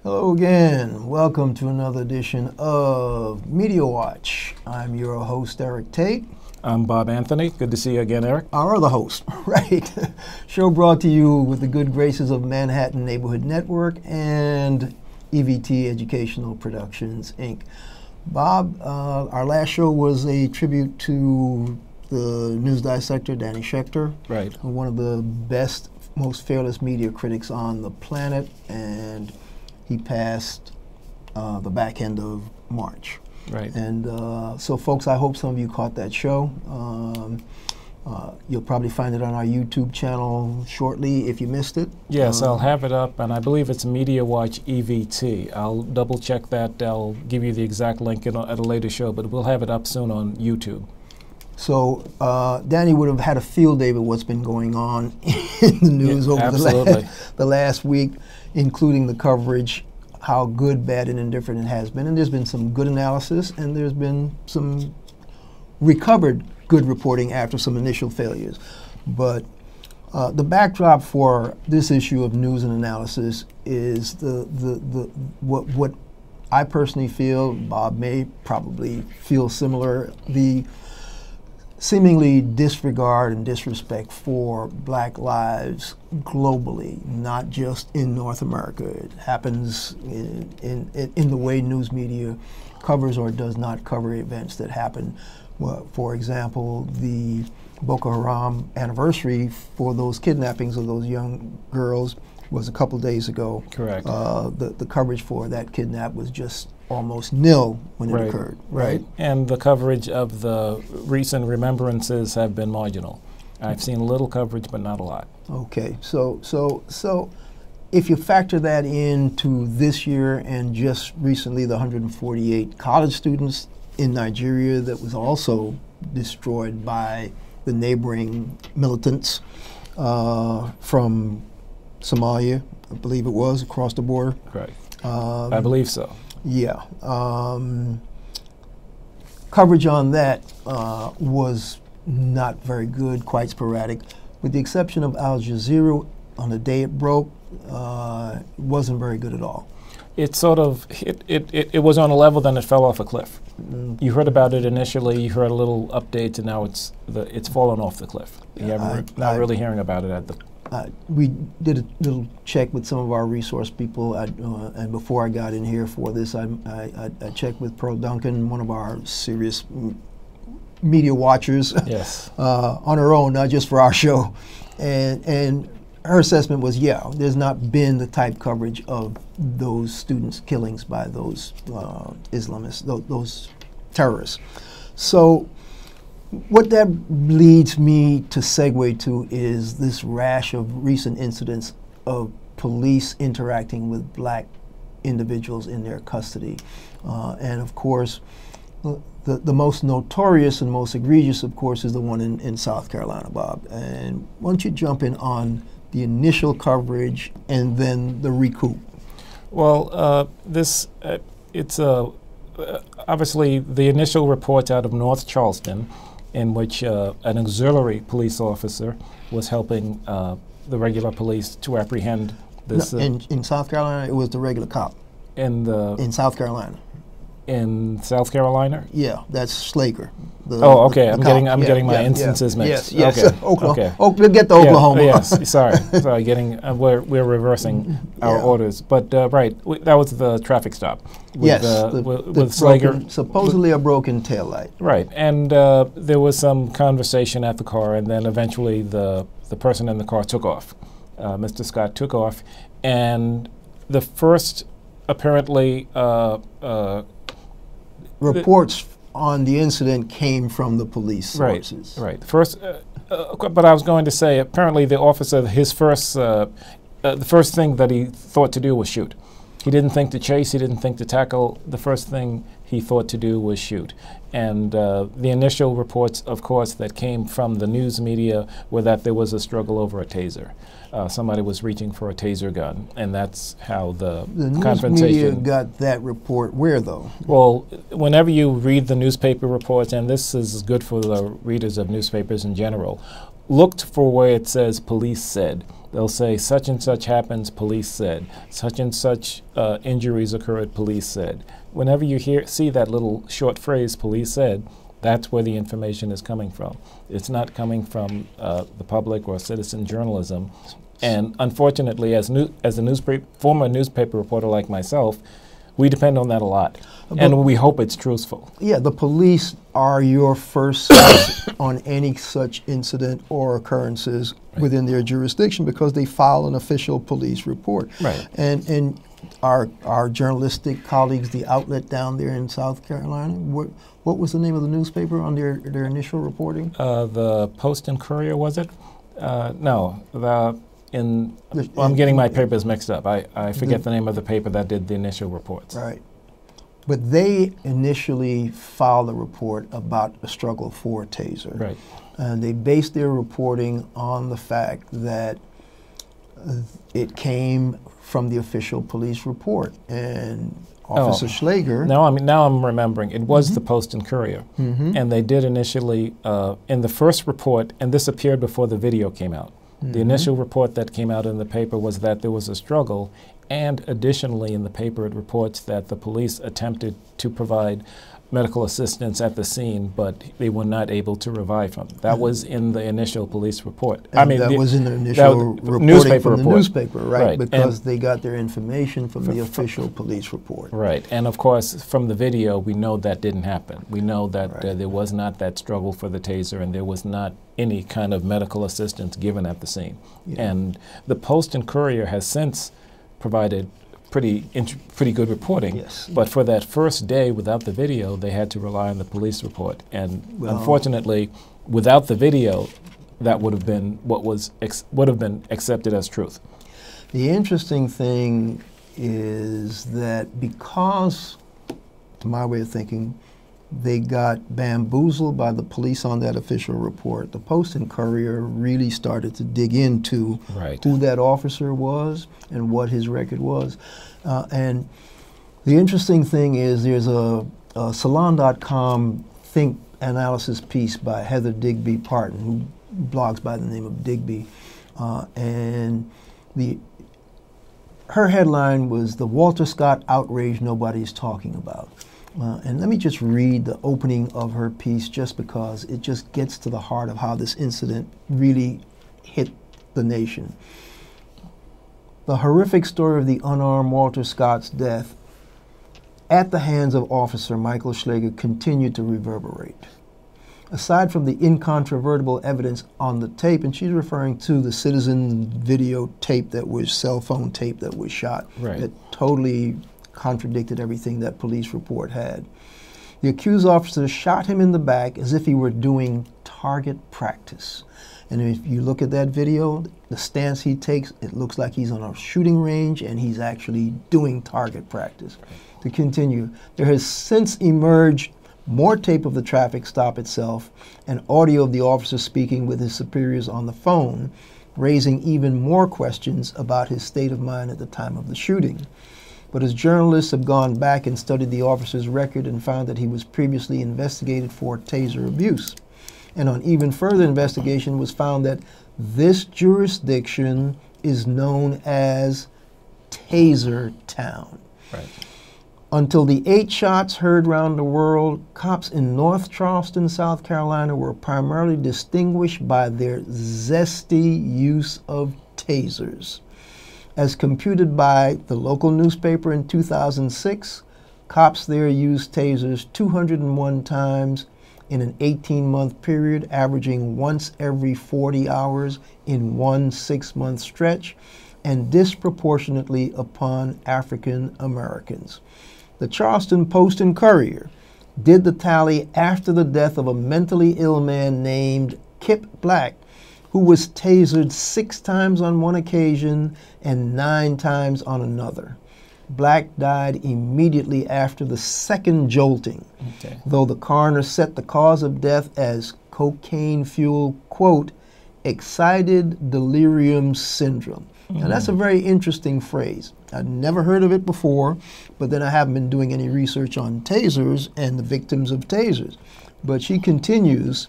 Hello again. Welcome to another edition of Media Watch. I'm your host, Eric Tait. I'm Bob Anthony. Good to see you again, Eric. Our other host, right. Show brought to you with the good graces of Manhattan Neighborhood Network and EVT Educational Productions, Inc. Bob, our last show was a tribute to the news dissector, Danny Schechter. Right. One of the best, most fearless media critics on the planet, and he passed the back end of March. Right. And so, folks, I hope some of you caught that show. You'll probably find it on our YouTube channel shortly if you missed it. Yes, I'll have it up, and I believe it's Media Watch EVT. I'll double check that. I'll give you the exact link at a later show, but we'll have it up soon on YouTube. So Danny would have had a field day with what's been going on in the news over the last week, including the coverage, how good, bad, and indifferent it has been. And there's been some good analysis, and there's been some recovered good reporting after some initial failures. But the backdrop for this issue of news and analysis is what I personally feel, Bob may probably feel similar, the seemingly disregard and disrespect for black lives globally, not just in North America. It happens in the way news media covers or does not cover events that happen. Well, for example, the Boko Haram anniversary for those kidnappings of those young girls was a couple days ago. Correct. The coverage for that kidnap was just almost nil when it occurred. Right. And the coverage of the recent remembrances have been marginal. I've seen a little coverage, but not a lot. Okay. So if you factor that into this year and just recently the 148 college students in Nigeria that was also destroyed by the neighboring militants from Somalia, I believe it was, across the border. Correct. I believe so. Yeah. Coverage on that was not very good, quite sporadic. With the exception of Al Jazeera, on the day it broke, it wasn't very good at all. It sort of, it was on a level, then it fell off a cliff. You heard about it initially, you heard a little updates, and now it's fallen off the cliff. Not really hearing about it at the we did a little check with some of our resource people, and before I got in here for this, I checked with Pearl Duncan, one of our serious media watchers, yes. On her own, not just for our show, and her assessment was, yeah, there's not been the type coverage of those students' killings by those Islamists, those terrorists. So what that leads me to segue to is this rash of recent incidents of police interacting with black individuals in their custody. And of course, the most notorious and most egregious, of course, is the one in South Carolina, Bob. And why don't you jump in on the initial coverage and then the recoup? Well, it's obviously the initial reports out of North Charleston, in which an auxiliary police officer was helping the regular police to apprehend this. No, in South Carolina, it was the regular cop. In South Carolina. In South Carolina? Yeah, that's Slager. Okay. I'm getting my instances mixed. Yes. Okay. Oklahoma. Okay. We'll get to Oklahoma. Yes. Sorry. We're reversing our orders. But right, that was the traffic stop. With, with Slager. Supposedly a broken taillight. Right, and there was some conversation at the car, and then eventually the person in the car took off. Mr. Scott took off, and the first apparently reports on the incident came from the police sources. Right. First, but I was going to say, apparently the officer, the first thing that he thought to do was shoot. He didn't think to chase. He didn't think to tackle. The first thing he thought to do was shoot. And the initial reports, of course, that came from the news media were that there was a struggle over a taser. Somebody was reaching for a taser gun, and that's how the confrontation. News media got that report where, though? Well, whenever you read the newspaper reports, and this is good for the readers of newspapers in general, looked for where it says police said. They'll say such and such happens, police said. Such and such injuries occurred, police said. Whenever you see that little short phrase, police said, that's where the information is coming from. It's not coming from the public or citizen journalism. And unfortunately, as a former newspaper reporter like myself, we depend on that a lot. And we hope it's truthful. Yeah, the police are your first source on any such incident or occurrences within their jurisdiction because they file an official police report. Right. And our journalistic colleagues, the outlet down there in South Carolina, what was the name of the newspaper on their initial reporting? The Post and Courier, was it? No, I'm getting my papers mixed up. I forget the name of the paper that did the initial reports. Right. But they initially filed a report about a struggle for Taser. Right. And they based their reporting on the fact that it came from the official police report. And Officer Schlager... Now I'm remembering. It was the Post and Courier. And they did initially, in the first report, and this appeared before the video came out, the initial report that came out in the paper was that there was a struggle, and additionally in the paper it reports that the police attempted to provide medical assistance at the scene, but they were not able to revive him. That was in the initial police report. And that was in the initial reporting from the newspaper, right? Because they got their information from the official police report. Right, and of course from the video we know that didn't happen. We know that there was not that struggle for the Taser, and there was not any kind of medical assistance given at the scene. And the Post and Courier has since provided pretty good reporting, but for that first day without the video, they had to rely on the police report. And unfortunately, without the video, that would have been would have been accepted as truth. The interesting thing is that because, to my way of thinking, they got bamboozled by the police on that official report, the Post and Courier really started to dig into who that officer was and what his record was. And the interesting thing is there's a Salon.com think analysis piece by Heather Digby Parton, who blogs by the name of Digby. And her headline was "The Walter Scott Outrage Nobody's Talking About." And let me just read the opening of her piece just because it just gets to the heart of how this incident really hit the nation. The horrific story of the unarmed Walter Scott's death at the hands of Officer Michael Schlager continued to reverberate. Aside from the incontrovertible evidence on the tape, and she's referring to the citizen video tape that was, cell phone tape that was shot, that totally contradicted everything that police report had. The accused officer shot him in the back as if he were doing target practice. And if you look at that video, the stance he takes, it looks like he's on a shooting range and he's actually doing target practice. To continue, there has since emerged more tape of the traffic stop itself and audio of the officer speaking with his superiors on the phone, raising even more questions about his state of mind at the time of the shooting. But as journalists have gone back and studied the officer's record and found that he was previously investigated for Taser abuse. And on even further investigation was found that this jurisdiction is known as Taser Town. Until the 8 shots heard around the world, cops in North Charleston, South Carolina were primarily distinguished by their zesty use of tasers. As computed by the local newspaper in 2006, cops there used tasers 201 times in an 18-month period, averaging once every 40 hours in one 6-month stretch, and disproportionately upon African Americans. The Charleston Post and Courier did the tally after the death of a mentally ill man named Kip Black, who was tasered 6 times on one occasion and 9 times on another. Black died immediately after the second jolting, though the coroner set the cause of death as cocaine fuel, quote, excited delirium syndrome. Now that's a very interesting phrase. I'd never heard of it before, but then I haven't been doing any research on tasers and the victims of tasers. But she continues,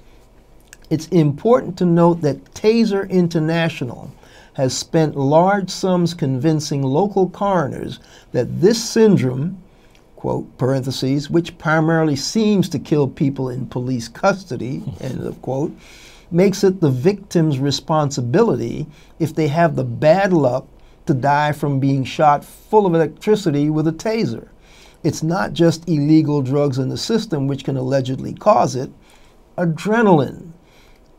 It's important to note that Taser International has spent large sums convincing local coroners that this syndrome, quote, parentheses, which primarily seems to kill people in police custody, end of quote, makes it the victim's responsibility if they have the bad luck to die from being shot full of electricity with a taser. It's not just illegal drugs in the system which can allegedly cause it. Adrenaline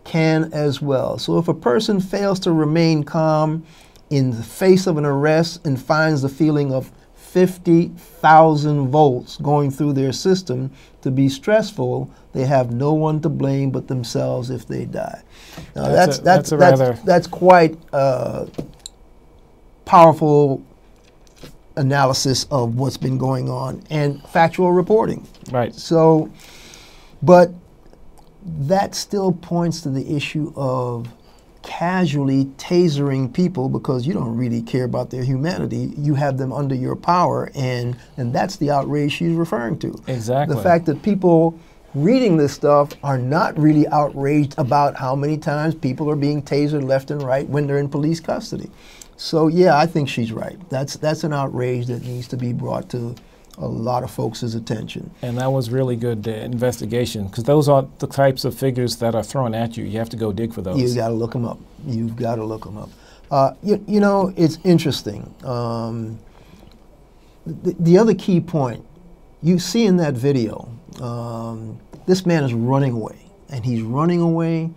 can as well. So if a person fails to remain calm in the face of an arrest and finds the feeling of 50,000 volts going through their system to be stressful, they have no one to blame but themselves if they die. Now that's quite powerful analysis of what's been going on and factual reporting. Right. So, but that still points to the issue of casually tasering people because you don't really care about their humanity. You have them under your power, and that's the outrage she's referring to. Exactly. The fact that people reading this stuff are not really outraged about how many times people are being tasered left and right when they're in police custody. So yeah, I think she's right. That's an outrage that needs to be brought to a lot of folks' attention. And that was really good investigation, because those are the types of figures that are thrown at you. You have to go dig for those. You've got to look them up. You've got to look them up. You know, it's interesting. The other key point, you see in that video, this man is running away, and he's running away,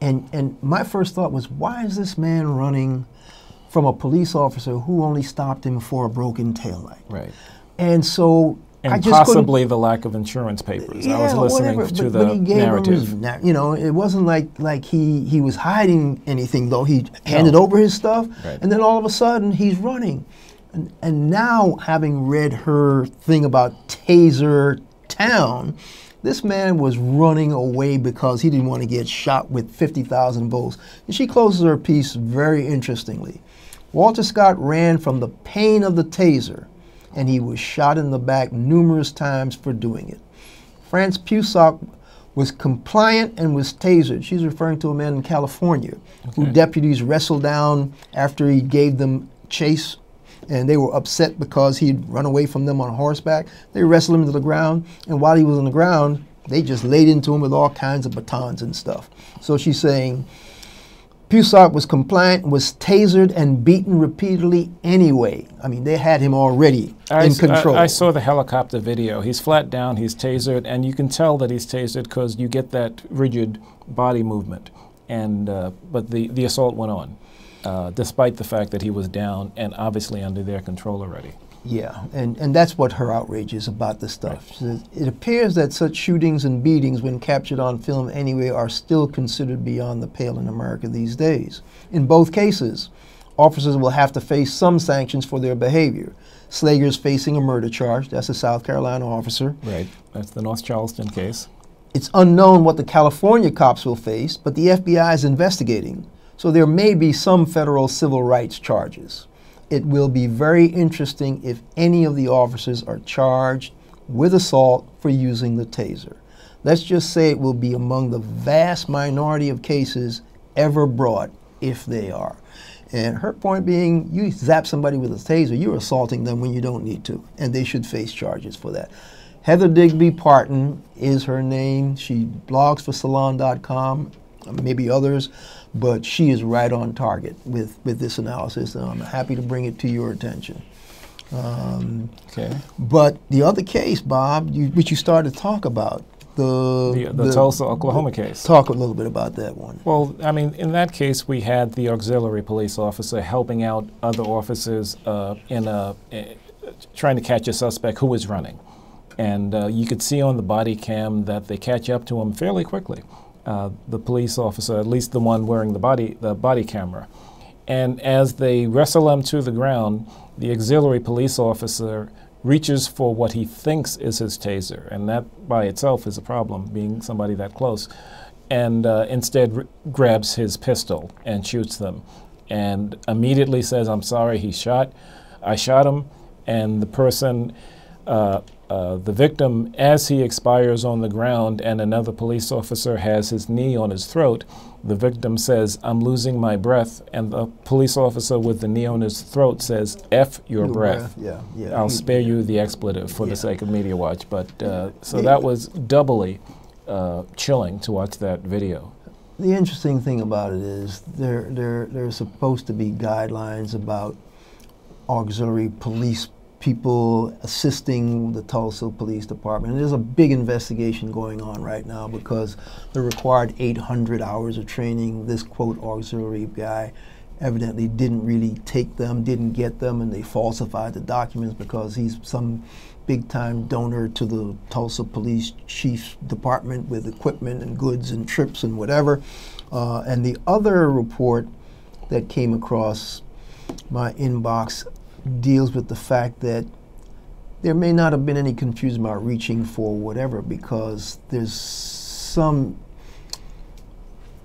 and my first thought was, why is this man running from a police officer who only stopped him for a broken taillight? Right. And so I just possibly the lack of insurance papers. Yeah, I was listening to the narrative. You know, it wasn't like he was hiding anything, though. He handed over his stuff, right. And then all of a sudden he's running. And now, having read her thing about Taser Town, this man was running away because he didn't want to get shot with 50,000 volts. And she closes her piece very interestingly. Walter Scott ran from the pain of the taser, and he was shot in the back numerous times for doing it. France Pusock was compliant and was tasered. She's referring to a man in California who deputies wrestled down after he gave them chase, and they were upset because he'd run away from them on horseback. They wrestled him to the ground, and while he was on the ground, they just laid into him with all kinds of batons and stuff. So she's saying Pusock was compliant, was tasered and beaten repeatedly anyway. I mean, they had him already in control. I saw the helicopter video. He's flat down, he's tasered, and you can tell that he's tasered because you get that rigid body movement. And but the assault went on, despite the fact that he was down and obviously under their control already. Yeah, and that's what her outrage is about this stuff. Right. It appears that such shootings and beatings, when captured on film anyway, are still considered beyond the pale in America these days. In both cases, officers will have to face some sanctions for their behavior. Slager's facing a murder charge. That's a South Carolina officer. Right, that's the North Charleston case. It's unknown what the California cops will face, but the FBI is investigating, so there may be some federal civil rights charges. It will be very interesting if any of the officers are charged with assault for using the taser. Let's just say it will be among the vast minority of cases ever brought, if they are. And her point being, you zap somebody with a taser, you're assaulting them when you don't need to, and they should face charges for that. Heather Digby Parton is her name. She blogs for Salon.com, maybe others, but she is right on target with this analysis, and I'm happy to bring it to your attention. But the other case, Bob, which you started to talk about, the Tulsa, Oklahoma case. Talk a little bit about that one. Well, I mean, in that case, we had the auxiliary police officer helping out other officers trying to catch a suspect who was running. And you could see on the body cam that they catch up to him fairly quickly. The police officer, at least the one wearing the body camera. And as they wrestle him to the ground, the auxiliary police officer reaches for what he thinks is his taser, and that by itself is a problem, being somebody that close, and instead grabs his pistol and shoots them, and immediately says, "I'm sorry, I shot him," and the person the victim, as he expires on the ground and another police officer has his knee on his throat, the victim says, "I'm losing my breath," and the police officer with the knee on his throat says, "F your breath." Yeah, yeah. I'll spare you the expletive for the sake of Media Watch. But so that was doubly chilling to watch that video. The interesting thing about it is there's supposed to be guidelines about auxiliary police people assisting the Tulsa Police Department. And there's a big investigation going on right now because the required 800 hours of training, this quote auxiliary guy evidently didn't really take them, didn't get them, and they falsified the documents because he's some big-time donor to the Tulsa Police Chief's Department with equipment and goods and trips and whatever. And the other report that came across my inbox deals with the fact that there may not have been any confusion about reaching for whatever, because there's some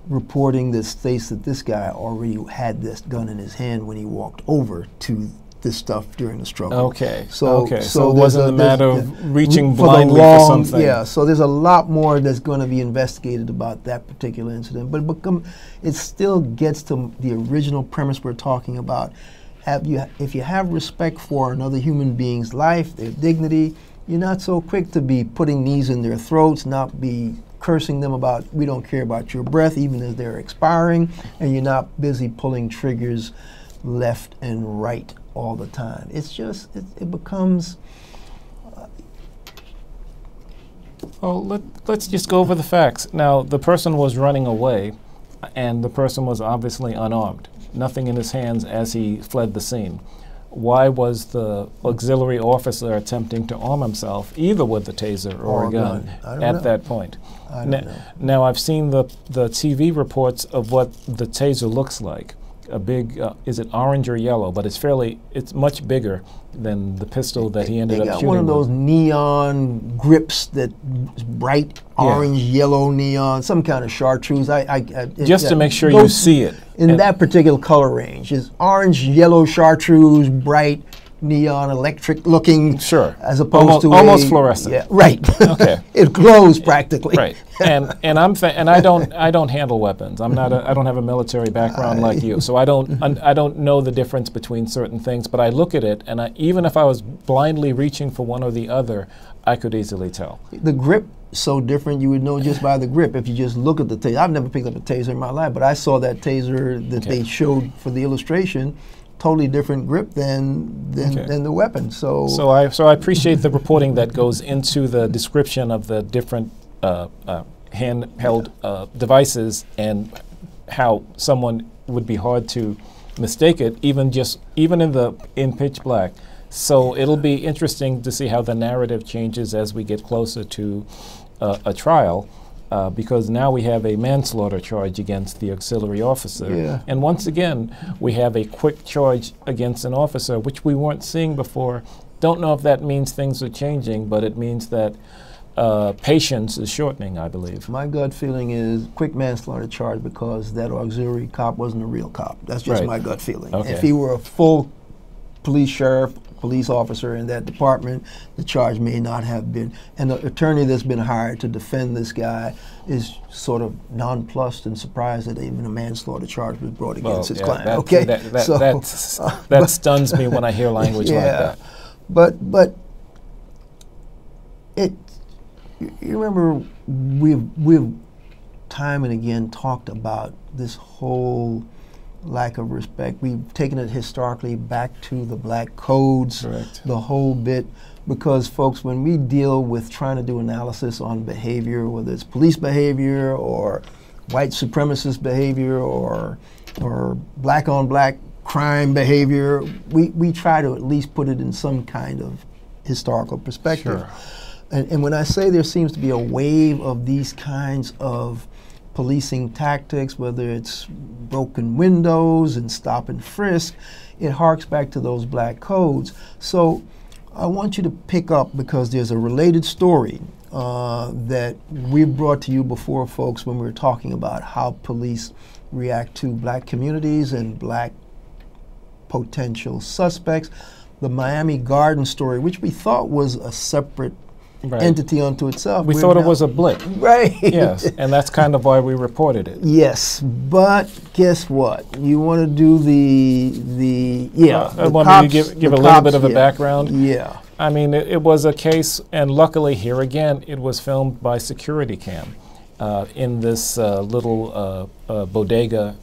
reporting that states that this guy already had this gun in his hand when he walked over to this stuff during the struggle. Okay. So it wasn't a matter of reaching for blindly for something. Yeah. So there's a lot more that's going to be investigated about that particular incident. But it still gets to the original premise we're talking about. If you have respect for another human being's life, their dignity, you're not so quick to be putting knees in their throats, not be cursing them about, we don't care about your breath, even as they're expiring, and you're not busy pulling triggers left and right all the time. It's just, it becomes... Well, let's just go over the facts. Now, the person was running away, and the person was obviously unarmed. Nothing in his hands as he fled the scene. Why was the auxiliary officer attempting to arm himself, either with a taser or a gun, at that point? I don't know. Now, I've seen the TV reports of what the taser looks like. A big, is it orange or yellow? But it's much bigger than the pistol that he ended up shooting one of those neon grips that bright orange, yellow neon, some kind of chartreuse. Just to make sure you see it. In that particular color range is orange, yellow, chartreuse, bright, neon, electric looking. Sure. As opposed to almost fluorescent. Yeah, right. Okay. It glows practically. Right. And I don't handle weapons. I don't have a military background like you, so I don't know the difference between certain things. But I look at it, and even if I was blindly reaching for one or the other, I could easily tell. The grip so different, you would know just by the grip if you just look at the taser. I've never picked up a taser in my life, but I saw that taser that they showed for the illustration. Totally different grip than the weapon. So I appreciate the reporting that goes into the description of the different handheld devices and how someone would be hard to mistake it, even in pitch black. So it'll be interesting to see how the narrative changes as we get closer to a trial. Because now we have a manslaughter charge against the auxiliary officer. Yeah. And once again, we have a quick charge against an officer, which we weren't seeing before. Don't know if that means things are changing, but it means that patience is shortening, I believe. My gut feeling is quick manslaughter charge because that auxiliary cop wasn't a real cop. That's just my gut feeling. Okay. If he were a full police officer in that department, the charge may not have been. And the attorney that's been hired to defend this guy is sort of nonplussed and surprised that even a manslaughter charge was brought against his client. That stuns me when I hear language like that. But you remember we've time and again talked about this whole lack of respect. We've taken it historically back to the black codes, correct, the whole bit, because folks, when we deal with trying to do analysis on behavior, whether it's police behavior or white supremacist behavior or black on black crime behavior, we try to at least put it in some kind of historical perspective. Sure. And when I say there seems to be a wave of these kinds of policing tactics, whether it's broken windows and stop and frisk, it harks back to those black codes. So I want you to pick up, because there's a related story that we've brought to you before, folks, when we were talking about how police react to black communities and black potential suspects. the Miami Garden story, which we thought was a separate entity unto itself. We thought it was a blip. Right. Yes, and that's kind of why we reported it. Yes, but guess what? You want to do I want to give a little bit of a background. Yeah. I mean, it was a case, and luckily here again, it was filmed by security cam in this little bodega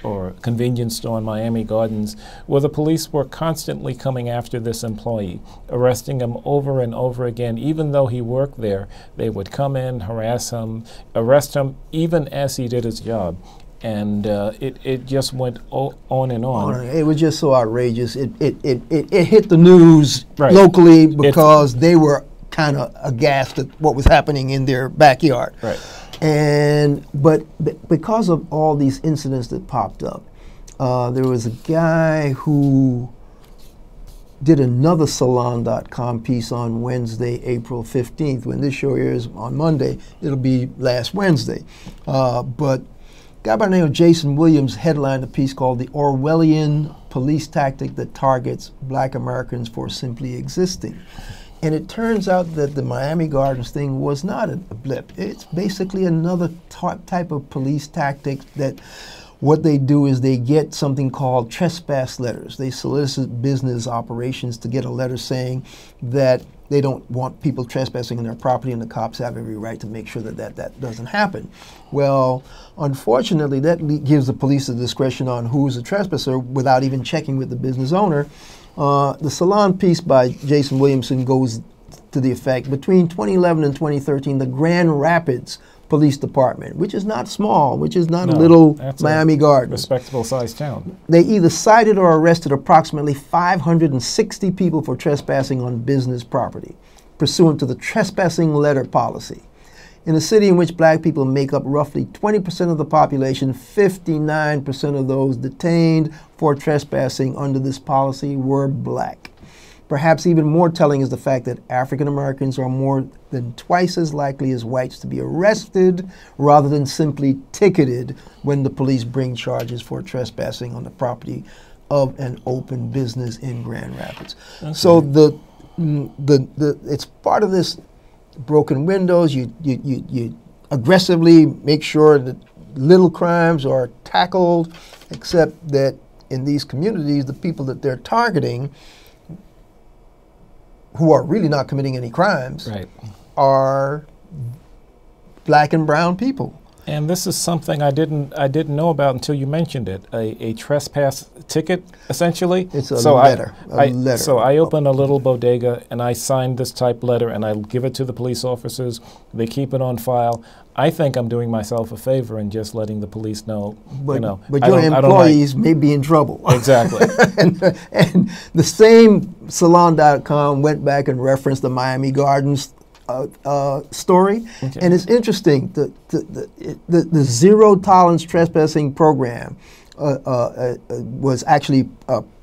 or convenience store in Miami Gardens, where the police were constantly coming after this employee, arresting him over and over again. Even though he worked there, they would come in, harass him, arrest him, even as he did his job. And it just went on and on. It was just so outrageous. It hit the news locally because they were kind of aghast at what was happening in their backyard. Right. But because of all these incidents that popped up, there was a guy who did another Salon.com piece on Wednesday, April 15th. When this show airs on Monday, it'll be last Wednesday. But a guy by the name of Jason Williams headlined a piece called "The Orwellian Police Tactic That Targets Black Americans for Simply Existing." And it turns out that the Miami Gardens thing was not a blip. It's basically another type of police tactic that what they do is they get something called trespass letters. They solicit business operations to get a letter saying that they don't want people trespassing on their property, and the cops have every right to make sure that doesn't happen. Well, unfortunately, that gives the police the discretion on who's a trespasser without even checking with the business owner. The Salon piece by Jason Williamson goes to the effect, between 2011 and 2013, the Grand Rapids Police Department, which is not small, which is not a little Miami Gardens, respectable sized town, they either cited or arrested approximately 560 people for trespassing on business property, pursuant to the trespassing letter policy. In a city in which black people make up roughly 20% of the population, 59% of those detained for trespassing under this policy were black. Perhaps even more telling is the fact that African Americans are more than twice as likely as whites to be arrested rather than simply ticketed when the police bring charges for trespassing on the property of an open business in Grand Rapids. Okay. So it's part of this broken windows. You aggressively make sure that little crimes are tackled, except that in these communities, the people that they're targeting, who are really not committing any crimes, are black and brown people. And this is something I didn't know about until you mentioned it. A trespass ticket, essentially. It's a letter. So I open a little bodega and I sign this type letter and I give it to the police officers. They keep it on file. I think I'm doing myself a favor in just letting the police know. But your employees may be in trouble. Exactly. and the same Salon.com went back and referenced the Miami Gardens story, and it's interesting. The zero tolerance trespassing program was actually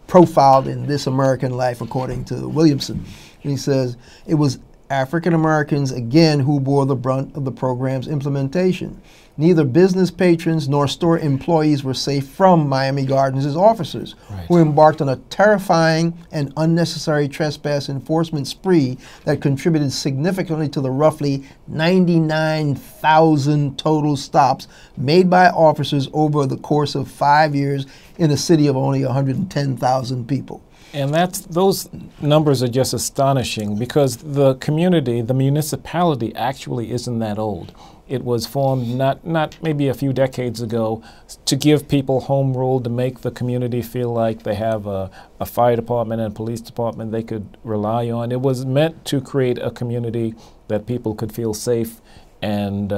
profiled in This American Life, according to Williamson. And he says it was African Americans again who bore the brunt of the program's implementation. Neither business patrons nor store employees were safe from Miami Gardens' officers, who embarked on a terrifying and unnecessary trespass enforcement spree that contributed significantly to the roughly 99,000 total stops made by officers over the course of 5 years in a city of only 110,000 people. And those numbers are just astonishing because the community, the municipality, actually isn't that old. It was formed not maybe a few decades ago to give people home rule, to make the community feel like they have a fire department and a police department they could rely on. It was meant to create a community that people could feel safe and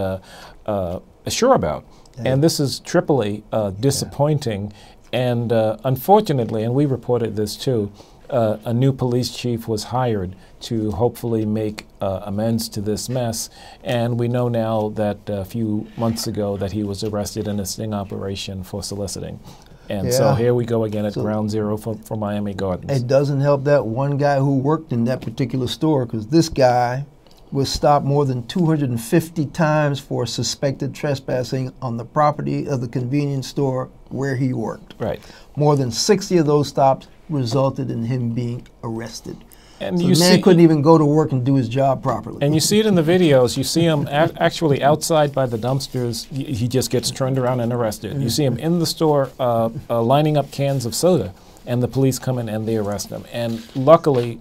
sure about. Yeah. And this is triply disappointing. And unfortunately, and we reported this too, a new police chief was hired to hopefully make amends to this mess. And we know now that a few months ago that he was arrested in a sting operation for soliciting. And so here we go again at ground zero for Miami Gardens. It doesn't help that one guy who worked in that particular store, because this guy was stopped more than 250 times for suspected trespassing on the property of the convenience store where he worked. Right. More than 60 of those stops resulted in him being arrested. And so the man couldn't even go to work and do his job properly. And you see it in the videos. You see him actually outside by the dumpsters. He just gets turned around and arrested. Mm-hmm. You see him in the store lining up cans of soda, and the police come in and they arrest him. And luckily,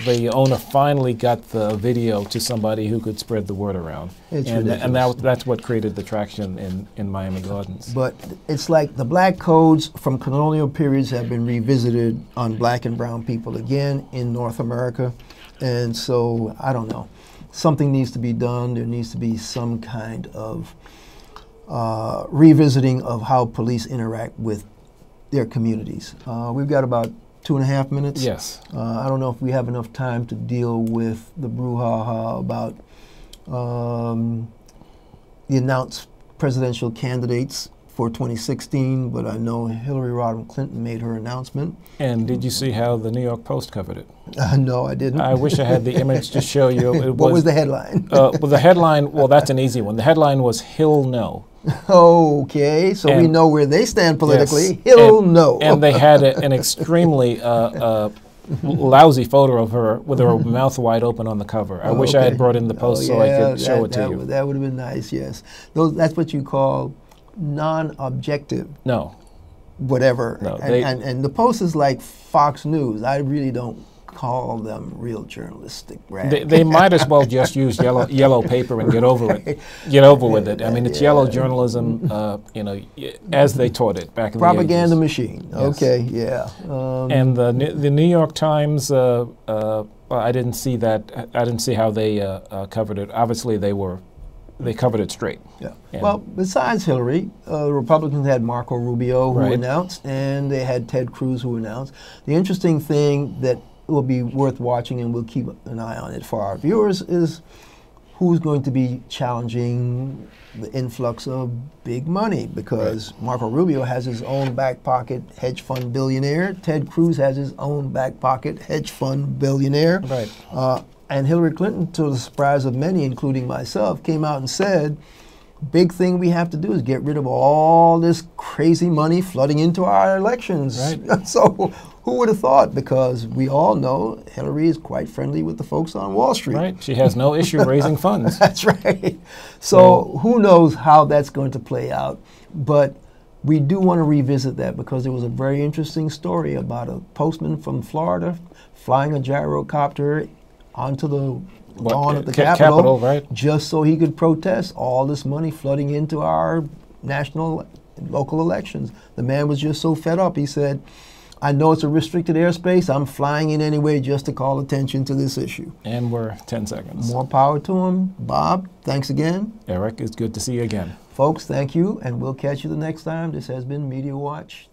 the owner finally got the video to somebody who could spread the word around. And that's what created the traction in Miami Gardens. But it's like the black codes from colonial periods have been revisited on black and brown people again in North America. And so, I don't know. Something needs to be done. There needs to be some kind of revisiting of how police interact with their communities. We've got about 2.5 minutes. Yes. I don't know if we have enough time to deal with the brouhaha about the announced presidential candidates for 2016, but I know Hillary Rodham Clinton made her announcement. And did you see how the New York Post covered it? No, I didn't. I wish I had the image to show you. What was the headline? Well, the headline, well, that's an easy one. The headline was Hill No. Okay, so we know where they stand politically. Yes, Hill no. And they had an extremely lousy photo of her with her mouth wide open on the cover. I wish I had brought in the Post so I could show it to you. That would have been nice, yes. That's what you call non-objective. No. Whatever. No, and the Post is like Fox News. I really don't call them real journalistic rag. They might as well just use yellow paper and get over it. Get over with it. I mean, it's yellow journalism, you know, as they taught it back in the 80s. Propaganda machine. Yes. Okay, yeah. And the New York Times, I didn't see that. I didn't see how they covered it. Obviously, they covered it straight. Yeah. Well, besides Hillary, the Republicans had Marco Rubio who announced, and they had Ted Cruz who announced. The interesting thing that will be worth watching, and we'll keep an eye on it for our viewers, is who's going to be challenging the influx of big money, because Marco Rubio has his own back pocket hedge fund billionaire. Ted Cruz has his own back pocket hedge fund billionaire. Right. And Hillary Clinton, to the surprise of many, including myself, came out and said, big thing we have to do is get rid of all this crazy money flooding into our elections. Right. So who would have thought? Because we all know Hillary is quite friendly with the folks on Wall Street. Right. She has no issue raising funds. That's right. So who knows how that's going to play out. But we do want to revisit that, because there was a very interesting story about a postman from Florida flying a gyrocopter onto the lawn of the Capitol, right? Just so he could protest all this money flooding into our national and local elections. The man was just so fed up. He said, I know it's a restricted airspace. I'm flying in anyway just to call attention to this issue. And we're 10 seconds. More power to him. Bob, thanks again. Eric, it's good to see you again. Folks, thank you, and we'll catch you the next time. This has been Media Watch.